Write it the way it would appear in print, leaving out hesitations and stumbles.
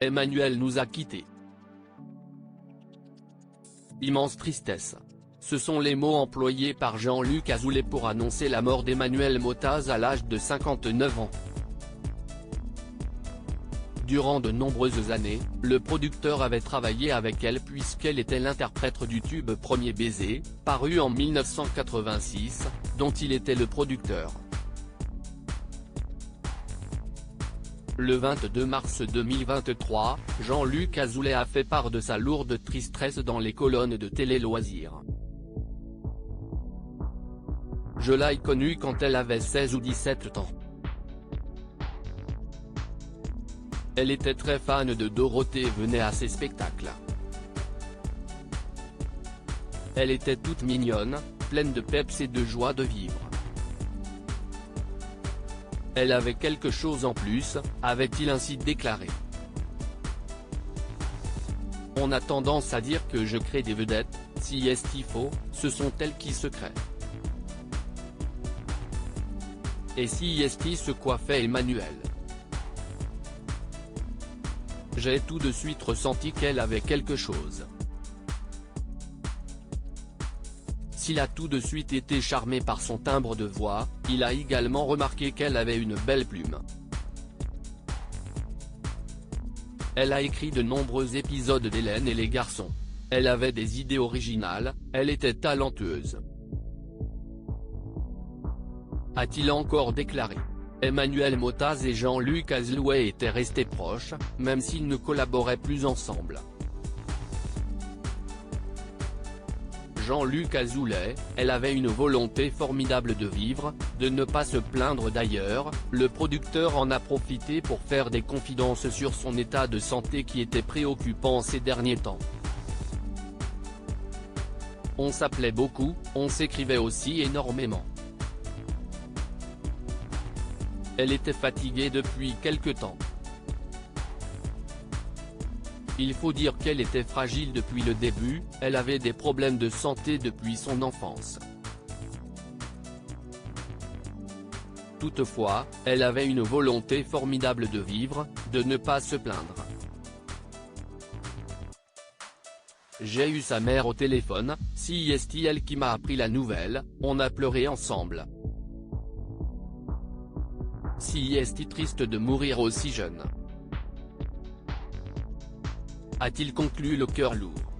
Emmanuel nous a quittés. Immense tristesse. Ce sont les mots employés par Jean-Luc Azoulay pour annoncer la mort d'Emmanuel Motaz à l'âge de 59 ans. Durant de nombreuses années, le producteur avait travaillé avec elle puisqu'elle était l'interprète du tube Premier baiser, paru en 1986, dont il était le producteur. Le 22 mars 2023, Jean-Luc Azoulay a fait part de sa lourde tristesse dans les colonnes de Télé Loisirs. Je l'ai connue quand elle avait 16 ou 17 ans. Elle était très fan de Dorothée et venait à ses spectacles. Elle était toute mignonne, pleine de peps et de joie de vivre. Elle avait quelque chose en plus, avait-il ainsi déclaré. On a tendance à dire que je crée des vedettes, si est-il faux, ce sont elles qui se créent. Et si est-il se coiffait Emmanuel. J'ai tout de suite ressenti qu'elle avait quelque chose. S'il a tout de suite été charmé par son timbre de voix, il a également remarqué qu'elle avait une belle plume. Elle a écrit de nombreux épisodes d'Hélène et les garçons. Elle avait des idées originales, elle était talentueuse. A-t-il encore déclaré. Emmanuel Motaz et Jean-Luc Azoulay étaient restés proches, même s'ils ne collaboraient plus ensemble. Jean-Luc Azoulay, elle avait une volonté formidable de vivre, de ne pas se plaindre d'ailleurs, le producteur en a profité pour faire des confidences sur son état de santé qui était préoccupant ces derniers temps. On s'appelait beaucoup, on s'écrivait aussi énormément. Elle était fatiguée depuis quelque temps. Il faut dire qu'elle était fragile depuis le début, elle avait des problèmes de santé depuis son enfance. Toutefois, elle avait une volonté formidable de vivre, de ne pas se plaindre. J'ai eu sa mère au téléphone, si est elle qui m'a appris la nouvelle, on a pleuré ensemble. Si est triste de mourir aussi jeune. A-t-il conclu le cœur lourd.